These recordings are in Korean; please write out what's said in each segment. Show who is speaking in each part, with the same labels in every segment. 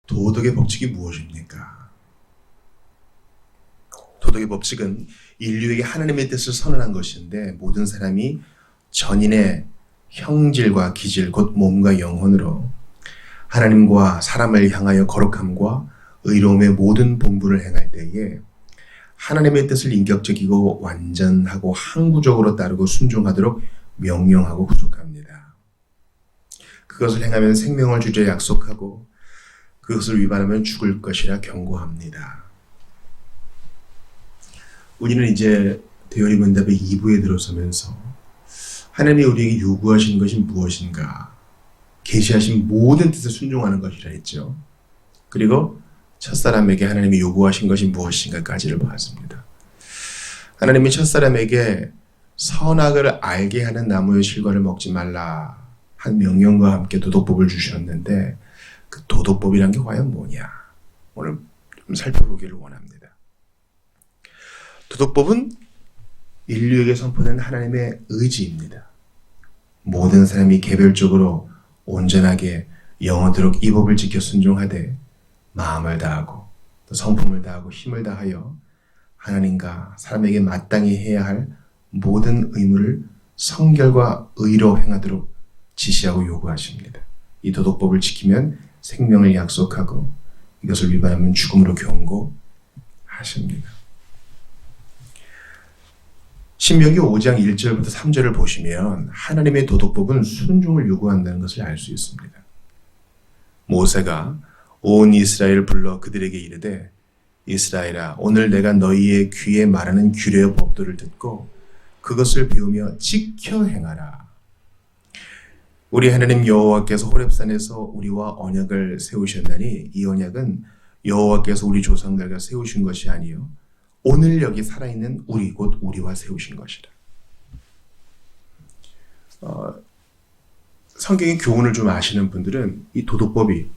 Speaker 1: 도덕의 법칙이 무엇입니까? 도덕의 법칙은 인류에게 하나님의 뜻을 선언한 것인데 모든 사람이 전인의 형질과 기질 곧 몸과 영혼으로 하나님과 사람을 향하여 거룩함과 의로움의 모든 본분을 행할 때에 하나님의 뜻을 인격적이고 완전하고 항구적으로 따르고 순종하도록 명령하고 구속합니다. 그것을 행하면 생명을 주려 약속하고 그것을 위반하면 죽을 것이라 경고합니다. 우리는 이제 대열리문답의 2부에 들어서면서 하나님이 우리에게 요구하시는 것이 무엇인가, 계시하신 모든 뜻을 순종하는 것이라 했죠. 그리고 첫사람에게 하나님이 요구하신 것이 무엇인가까지를 보았습니다. 하나님이 첫사람에게 선악을 알게 하는 나무의 실과를 먹지 말라 한 명령과 함께 도덕법을 주셨는데 그 도덕법이란 게 과연 뭐냐? 오늘 좀 살펴보기를 원합니다. 도덕법은 인류에게 선포된 하나님의 의지입니다. 모든 사람이 개별적으로 온전하게 영원토록 이 법을 지켜 순종하되 마음을 다하고 또 성품을 다하고 힘을 다하여 하나님과 사람에게 마땅히 해야 할 모든 의무를 성결과 의로 행하도록 지시하고 요구하십니다. 이 도덕법을 지키면 생명을 약속하고 이것을 위반하면 죽음으로 경고하십니다. 신명기 5장 1절부터 3절을 보시면 하나님의 도덕법은 순종을 요구한다는 것을 알 수 있습니다. 모세가 온 이스라엘을 불러 그들에게 이르되 이스라엘아 오늘 내가 너희의 귀에 말하는 규례의 법도를 듣고 그것을 배우며 지켜 행하라. 우리 하나님 여호와께서 호렙산에서 우리와 언약을 세우셨나니 이 언약은 여호와께서 우리 조상들과 세우신 것이 아니요 오늘 여기 살아있는 우리 곧 우리와 세우신 것이라. 성경의 교훈을 좀 아시는 분들은 이 도덕법이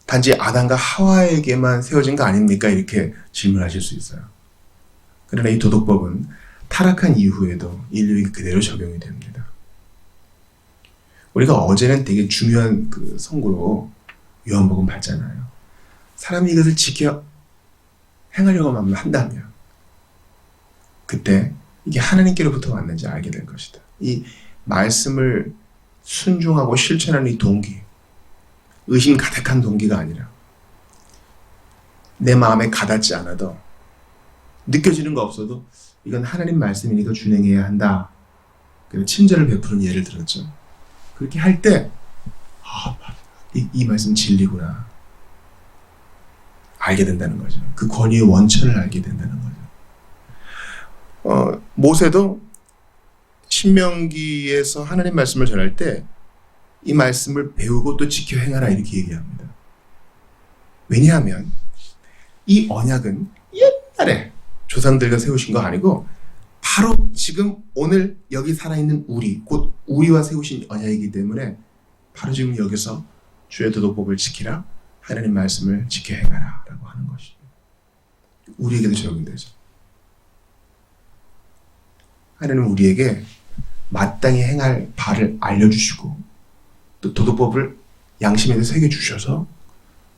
Speaker 1: 단지 아담과 하와에게만 세워진 거 아닙니까? 이렇게 질문하실 수 있어요. 그러나 이 도덕법은 타락한 이후에도 인류에게 그대로 적용이 됩니다. 우리가 어제는 되게 중요한 그 선고로 요한복음 봤잖아요. 사람이 이것을 지켜 행하려고 한다면 그때 이게 하나님께로부터 왔는지 알게 될 것이다. 이 말씀을 순종하고 실천하는 이 동기, 의심 가득한 동기가 아니라 내 마음에 가닿지 않아도 느껴지는 거 없어도 이건 하나님 말씀이니까 준행해야 한다. 그래서 친절을 베푸는 예를 들었죠. 그렇게 할 때 이 말씀 진리구나 알게 된다는 거죠. 그 권위의 원천을 알게 된다는 거죠. 모세도 신명기에서 하나님 말씀을 전할 때 이 말씀을 배우고 또 지켜 행하라 이렇게 얘기합니다. 왜냐하면 이 언약은 옛날에 조상들과 세우신 거 아니고 바로 지금 오늘 여기 살아있는 우리 곧 우리와 세우신 언약이기 때문에 바로 지금 여기서 주의 도덕법을 지키라 하나님 말씀을 지켜 행하라 라고 하는 것입니다. 우리에게도 적용되죠. 하나님은 우리에게 마땅히 행할 바를 알려주시고 또 도덕법을 양심에도 새겨주셔서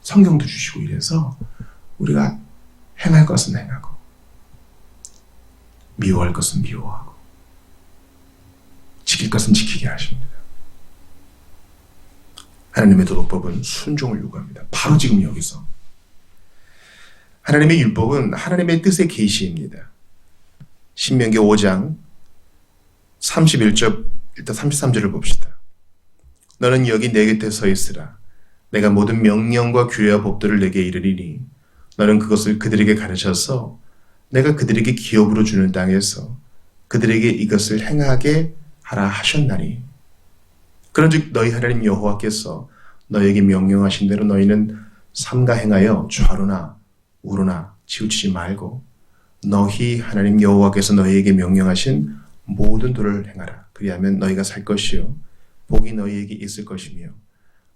Speaker 1: 성경도 주시고 이래서 우리가 행할 것은 행하고 미워할 것은 미워하고 지킬 것은 지키게 하십니다. 하나님의 도덕법은 순종을 요구합니다. 바로 지금 여기서. 하나님의 율법은 하나님의 뜻의 계시입니다. 신명기 5장 31절 일단 33절을 봅시다. 너는 여기 내 곁에 서 있으라. 내가 모든 명령과 규례와 법들을 내게 이르리니 너는 그것을 그들에게 가르쳐서 내가 그들에게 기업으로 주는 땅에서 그들에게 이것을 행하게 하라 하셨나니 그런즉 너희 하나님 여호와께서 너희에게 명령하신 대로 너희는 삼가 행하여 좌로나 우로나 치우치지 말고 너희 하나님 여호와께서 너희에게 명령하신 모든 도를 행하라. 그리하면 너희가 살 것이요 복이 너희에게 있을 것이며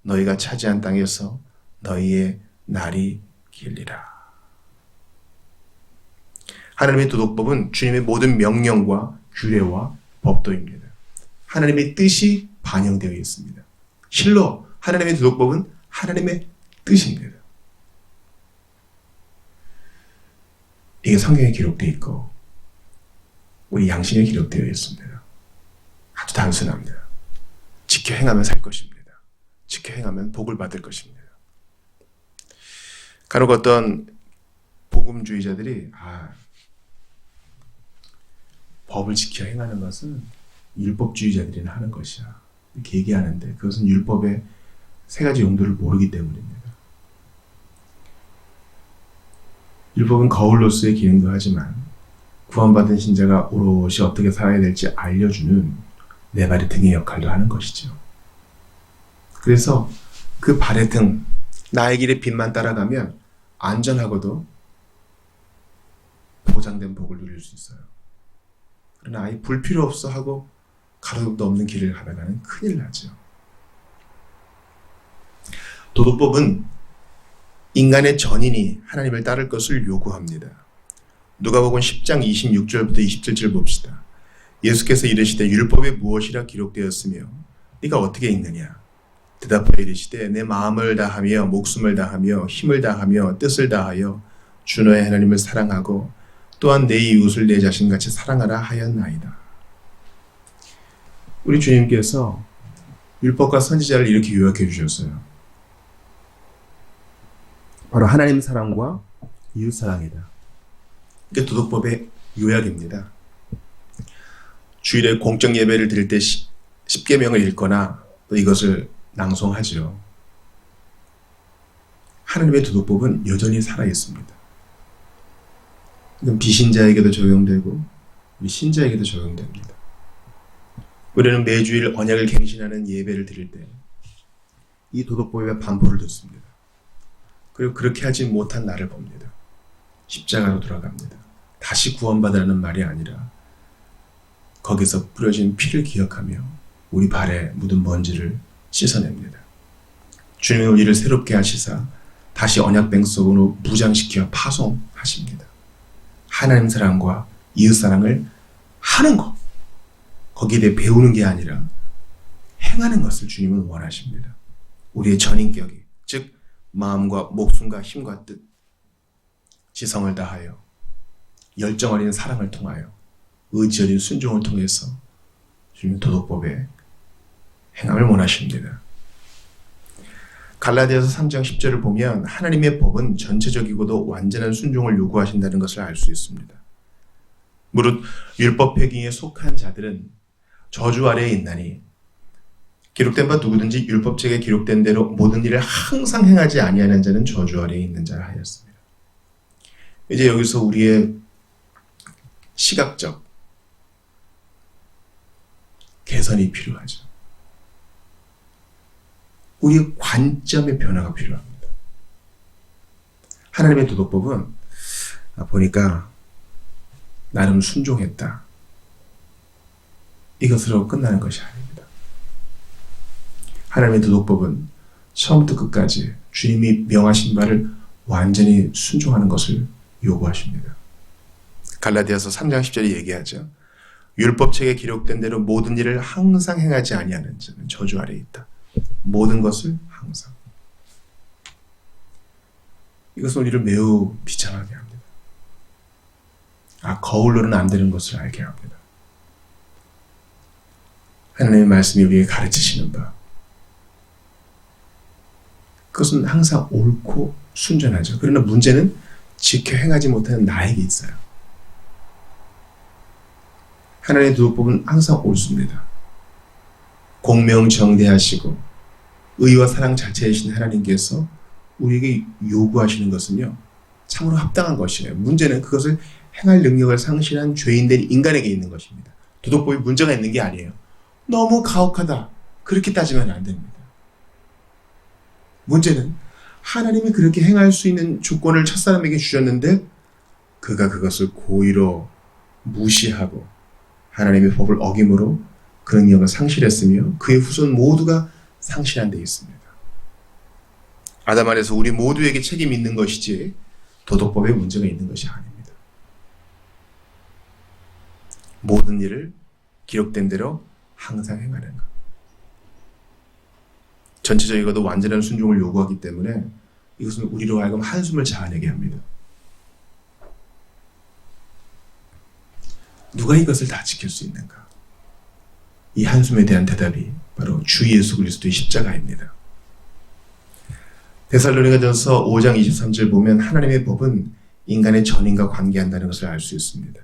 Speaker 1: 너희가 차지한 땅에서 너희의 날이 길리라. 하나님의 도덕법은 주님의 모든 명령과 규례와 법도입니다. 하나님의 뜻이 반영되어 있습니다. 실로 하나님의 도덕법은 하나님의 끝입니다. 이게 성경에 기록되어 있고 우리 양심에 기록되어 있습니다. 아주 단순합니다. 지켜 행하면 살 것입니다. 지켜 행하면 복을 받을 것입니다. 간혹 어떤 복음주의자들이 법을 지켜 행하는 것은 율법주의자들이나 하는 것이야 이렇게 얘기하는데 그것은 율법의 세 가지 용도를 모르기 때문입니다. 율법은 거울로서의 기능도 하지만 구원받은 신자가 오롯이 어떻게 살아야 될지 알려주는 내 발의 등의 역할도 하는 것이죠. 그래서 그 발의 등, 나의 길의 빛만 따라가면 안전하고도 보장된 복을 누릴 수 있어요. 그러나 아예 불필요 없어 하고 가로등도 없는 길을 가다가는 큰일 나죠. 도덕법은 인간의 전인이 하나님을 따를 것을 요구합니다. 누가복음 10장 26절부터 27절 봅시다. 예수께서 이르시되 율법에 무엇이라 기록되었으며 네가 어떻게 읽느냐? 대답하여 이르시되 내 마음을 다하며 목숨을 다하며 힘을 다하며 뜻을 다하여 주 너의 하나님을 사랑하고 또한 내 이웃을 내 자신같이 사랑하라 하였나이다. 우리 주님께서 율법과 선지자를 이렇게 요약해 주셨어요. 바로 하나님 사랑과 이웃 사랑이다. 이게 도덕법의 요약입니다. 주일에 공적 예배를 드릴 때 10계명을 읽거나 또 이것을 낭송하죠. 하나님의 도덕법은 여전히 살아있습니다. 이건 비신자에게도 적용되고 우리 신자에게도 적용됩니다. 우리는 매주일 언약을 갱신하는 예배를 드릴 때 이 도덕법의 반포를 듣습니다. 그리고 그렇게 하지 못한 나를 봅니다. 십자가로 돌아갑니다. 다시 구원받으라는 말이 아니라 거기서 뿌려진 피를 기억하며 우리 발에 묻은 먼지를 씻어냅니다. 주님은 우리를 새롭게 하시사 다시 언약뱅 속으로 무장시켜 파송하십니다. 하나님 사랑과 이웃 사랑을 하는 것, 거기에 대해 배우는 게 아니라 행하는 것을 주님은 원하십니다. 우리의 전인격이, 즉 마음과 목숨과 힘과 뜻, 지성을 다하여 열정 어린 사랑을 통하여 의지 어린 순종을 통해서 주님은 도덕법에 행함을 원하십니다. 갈라디아서 3장 10절을 보면 하나님의 법은 전체적이고도 완전한 순종을 요구하신다는 것을 알 수 있습니다. 무릇 율법 폐기에 속한 자들은 저주 아래에 있나니 기록된 바 누구든지 율법책에 기록된 대로 모든 일을 항상 행하지 아니하는 자는 저주 아래에 있는 자라 하였습니다. 이제 여기서 우리의 시각적 개선이 필요하죠. 우리의 관점의 변화가 필요합니다. 하나님의 도덕법은 보니까 나름 순종했다. 이것으로 끝나는 것이 아닙니다. 하나님의 도덕법은 처음부터 끝까지 주님이 명하신 바를 완전히 순종하는 것을 요구하십니다. 갈라디아서 3장 10절이 얘기하죠. 율법책에 기록된 대로 모든 일을 항상 행하지 아니하는 자는 저주 아래에 있다. 모든 것을 항상. 이것은 우리를 매우 비참하게 합니다. 거울로는 안 되는 것을 알게 합니다. 하나님의 말씀이 우리에게 가르치시는 바, 그것은 항상 옳고 순전하죠. 그러나 문제는 지켜 행하지 못하는 나에게 있어요. 하나님의 도덕법은 항상 옳습니다. 공명정대하시고 의와 사랑 자체이신 하나님께서 우리에게 요구하시는 것은요, 참으로 합당한 것이에요. 문제는 그것을 행할 능력을 상실한 죄인된 인간에게 있는 것입니다. 도덕법이 문제가 있는 게 아니에요. 너무 가혹하다, 그렇게 따지면 안 됩니다. 문제는 하나님이 그렇게 행할 수 있는 조건을 첫사람에게 주셨는데 그가 그것을 고의로 무시하고 하나님의 법을 어김으로 그 능력을 상실했으며 그의 후손 모두가 상실한 데 있습니다. 아담 안에서 우리 모두에게 책임이 있는 것이지 도덕법에 문제가 있는 것이 아닙니다. 모든 일을 기록된 대로 항상 행하는 것. 전체적이고도 완전한 순종을 요구하기 때문에 이것은 우리로 하여금 한숨을 자아내게 합니다. 누가 이것을 다 지킬 수 있는가? 이 한숨에 대한 대답이 바로 주 예수 그리스도의 십자가입니다. 데살로니가전서 5장 23절 보면 하나님의 법은 인간의 전인과 관계한다는 것을 알 수 있습니다.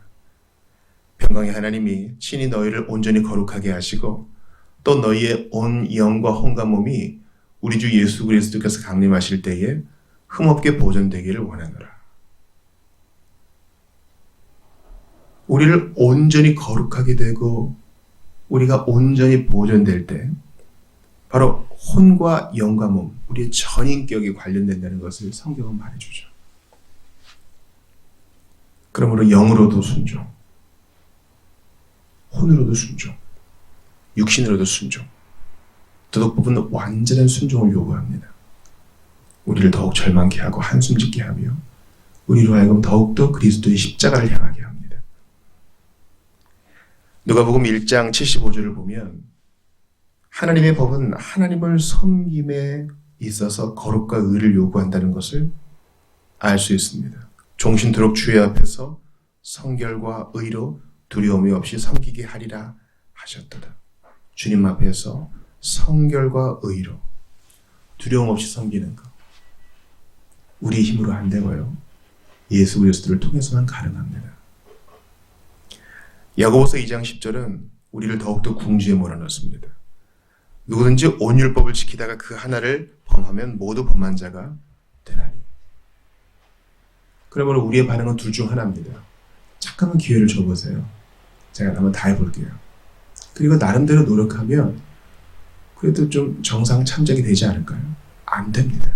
Speaker 1: 평강의 하나님이 친히 너희를 온전히 거룩하게 하시고 또 너희의 온 영과 혼과 몸이 우리 주 예수 그리스도께서 강림하실 때에 흠없게 보존되기를 원하노라. 우리를 온전히 거룩하게 되고 우리가 온전히 보존될 때 바로 혼과 영과 몸, 우리의 전인격이 관련된다는 것을 성경은 말해주죠. 그러므로 영으로도 순종, 혼으로도 순종, 육신으로도 순종, 도덕법은 완전한 순종을 요구합니다. 우리를 더욱 절망케 하고 한숨 짓게 하며 우리로 하여금 더욱더 그리스도의 십자가를 향하게 합니다. 누가복음 1장 75절을 보면 하나님의 법은 하나님을 섬김에 있어서 거룩과 의를 요구한다는 것을 알 수 있습니다. 종신토록 주의 앞에서 성결과 의로 두려움이 없이 섬기게 하리라 하셨도다. 주님 앞에서 성결과 의로 두려움 없이 섬기는 것. 우리 힘으로 안 되고요. 예수 그리스도를 통해서만 가능합니다. 야고보서 2장 10절은 우리를 더욱더 궁지에 몰아넣습니다. 누구든지 온 율법을 지키다가 그 하나를 범하면 모두 범한 자가 되나니. 그러므로 우리의 반응은 둘 중 하나입니다. 잠깐만 기회를 줘보세요. 제가 한번 다 해볼게요. 그리고 나름대로 노력하면 그래도 좀 정상 참작이 되지 않을까요? 안 됩니다.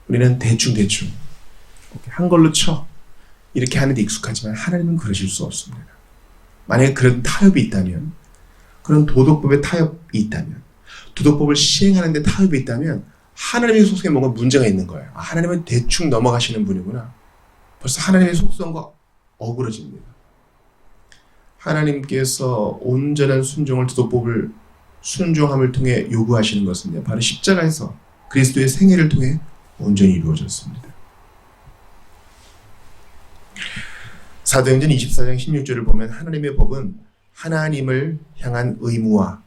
Speaker 1: 우리는 대충 한 걸로 쳐 이렇게 하는데 익숙하지만 하나님은 그러실 수 없습니다. 만약에 그런 타협이 있다면, 그런 도덕법에 타협이 있다면, 도덕법을 시행하는 데 타협이 있다면 하나님의 속성에 뭔가 문제가 있는 거예요. 하나님은 대충 넘어가시는 분이구나. 벌써 하나님의 속성과 어그러집니다. 하나님께서 온전한 순종을, 도덕법을 순종함을 통해 요구하시는 것은 바로 십자가에서 그리스도의 생애를 통해 온전히 이루어졌습니다. 사도행전 24장 16절을 보면 하나님의 법은 하나님을 향한 의무와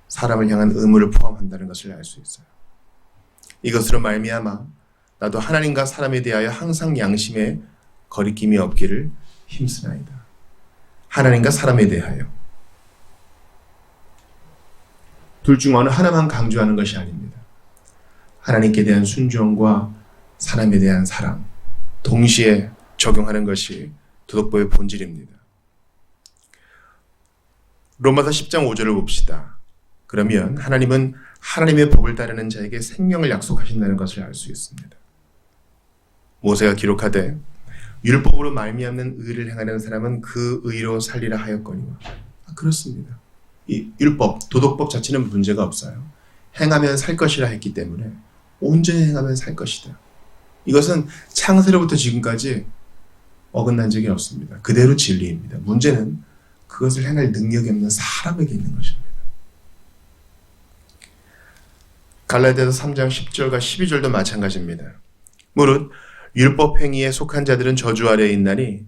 Speaker 1: 사람을 향한 의무를 포함한다는 것을 알 수 있어요. 이것으로 말미암아 나도 하나님과 사람에 대하여 항상 양심에 거리낌이 없기를 힘쓰나이다. 하나님과 사람에 대하여. 둘 중 어느 하나만 강조하는 것이 아닙니다. 하나님께 대한 순종과 사람에 대한 사랑 동시에 적용하는 것이 도덕법의 본질입니다. 로마서 10장 5절을 봅시다. 그러면 하나님은 하나님의 법을 따르는 자에게 생명을 약속하신다는 것을 알 수 있습니다. 모세가 기록하되 율법으로 말미암는 의를 행하는 사람은 그 의로 살리라 하였거니와. 그렇습니다. 이 율법, 도덕법 자체는 문제가 없어요. 행하면 살 것이라 했기 때문에 온전히 행하면 살 것이다. 이것은 창세로부터 지금까지 어긋난 적이 없습니다. 그대로 진리입니다. 문제는 그것을 행할 능력이 없는 사람에게 있는 것입니다. 갈라디아서 3장 10절과 12절도 마찬가지입니다. 무릇 율법 행위에 속한 자들은 저주 아래에 있나니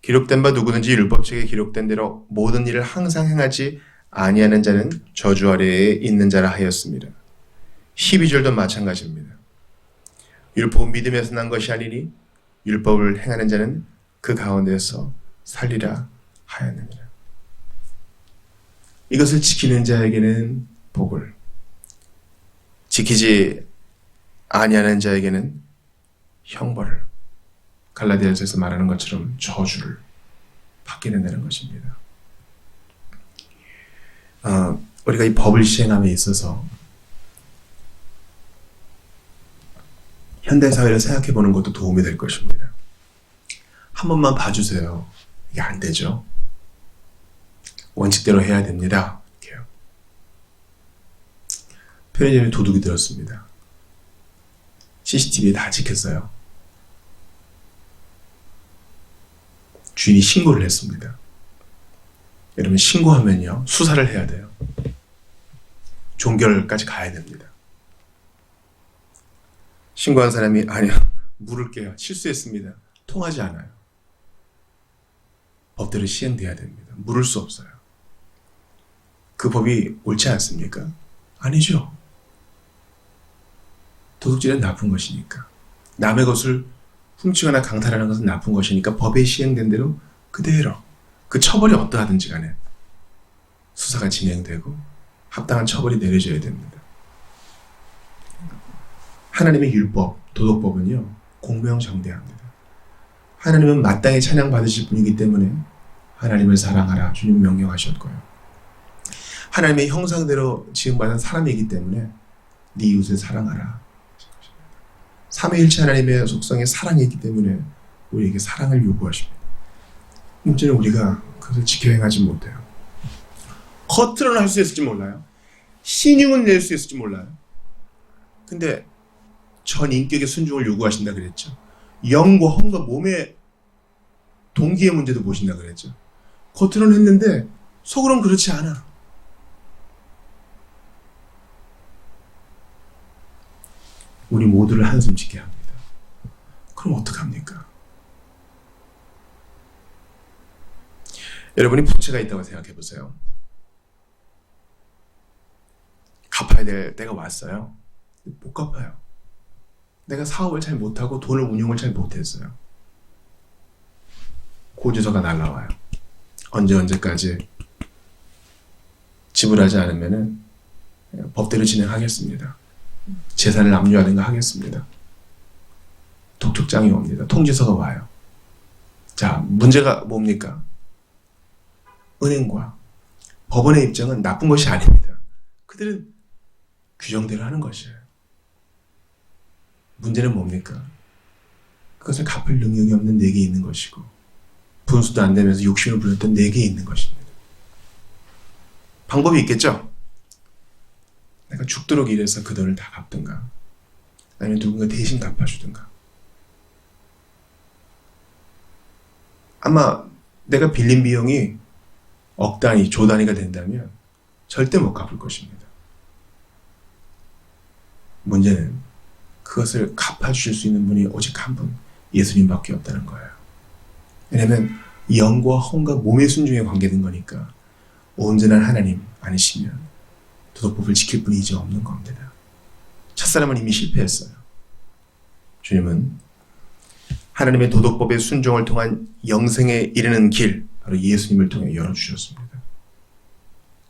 Speaker 1: 기록된 바 누구든지 율법책에 기록된 대로 모든 일을 항상 행하지 아니하는 자는 저주 아래에 있는 자라 하였습니다. 12절도 마찬가지입니다. 율법은 믿음에서 난 것이 아니니 율법을 행하는 자는 그 가운데서 살리라 하였느니라. 이것을 지키는 자에게는 복을, 지키지 아니하는 자에게는 형벌을, 갈라디아서에서 말하는 것처럼 저주를 받게 된다는 것입니다. 우리가 이 법을 시행함에 있어서 현대사회를 생각해 보는 것도 도움이 될 것입니다. 한 번만 봐주세요. 이게 안 되죠. 원칙대로 해야 됩니다. 이렇게요. 편의점에 도둑이 들었습니다. CCTV에 다 찍혔어요. 주인이 신고를 했습니다. 여러분, 신고하면요, 수사를 해야 돼요. 종결까지 가야 됩니다. 신고한 사람이 아니요, 물을게요. 실수했습니다. 통하지 않아요. 법대로 시행돼야 됩니다. 물을 수 없어요. 그 법이 옳지 않습니까? 아니죠. 도둑질은 나쁜 것이니까. 남의 것을 훔치거나 강탈하는 것은 나쁜 것이니까 법에 시행된 대로 그대로 그 처벌이 어떠하든지 간에 수사가 진행되고 합당한 처벌이 내려져야 됩니다. 하나님의 율법, 도덕법은요, 공명정대합니다. 하나님은 마땅히 찬양받으실 분이기 때문에 하나님을 사랑하라 주님 명령하셨고요. 하나님의 형상대로 지음받은 사람이기 때문에 네 이웃을 사랑하라. 삼위일체 하나님의 속성이 사랑이기 때문에 우리에게 사랑을 요구하십니다. 문제는 우리가 그것을 지켜 행하지 못해요. 겉으로는 할 수 있을지 몰라요. 신용은 낼 수 있을지 몰라요. 근데 전 인격의 순종을 요구하신다 그랬죠. 영과 혼과 몸의 동기의 문제도 보신다 그랬죠. 겉으로는 했는데 속으로는 그렇지 않아. 우리 모두를 한숨 짓게 합니다. 그럼 어떡합니까? 여러분이 부채가 있다고 생각해 보세요. 갚아야 될 때가 왔어요. 못 갚아요. 내가 사업을 잘 못하고 돈을 운용을 잘 못했어요. 고지서가 날라와요. 언제까지 지불하지 않으면 법대로 진행하겠습니다. 재산을 압류하든가 하겠습니다. 독촉장이 옵니다. 통지서가 와요. 자, 문제가 뭡니까? 은행과 법원의 입장은 나쁜 것이 아닙니다. 그들은 규정대로 하는 것이에요. 문제는 뭡니까? 그것을 갚을 능력이 없는 내게 있는 것이고 분수도 안 되면서 욕심을 부렸던 내게 있는 것입니다. 방법이 있겠죠? 내가 죽도록 일해서 그 돈을 다 갚든가 아니면 누군가 대신 갚아주든가. 아마 내가 빌린 비용이 억 단위, 조 단위가 된다면 절대 못 갚을 것입니다. 문제는 그것을 갚아주실 수 있는 분이 오직 한 분, 예수님밖에 없다는 거예요. 왜냐하면 영과 혼과 몸의 순종에 관계된 거니까 온전한 하나님 아니시면 도덕법을 지킬 분이 이제 없는 겁니다. 첫사람은 이미 실패했어요. 주님은 하나님의 도덕법의 순종을 통한 영생에 이르는 길, 바로 예수님을 통해 열어주셨습니다.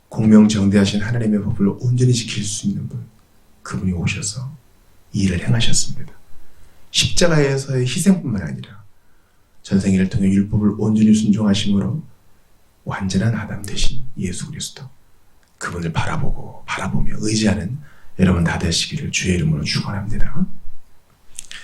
Speaker 1: 공명정대하신 하나님의 법을 온전히 지킬 수 있는 분, 그분이 오셔서 이 일을 행하셨습니다. 십자가에서의 희생뿐만 아니라 전생애를 통해 율법을 온전히 순종하심으로 완전한 아담 되신 예수 그리스도, 그분을 바라보며 의지하는 여러분 다 되시기를 주의 이름으로 축원합니다.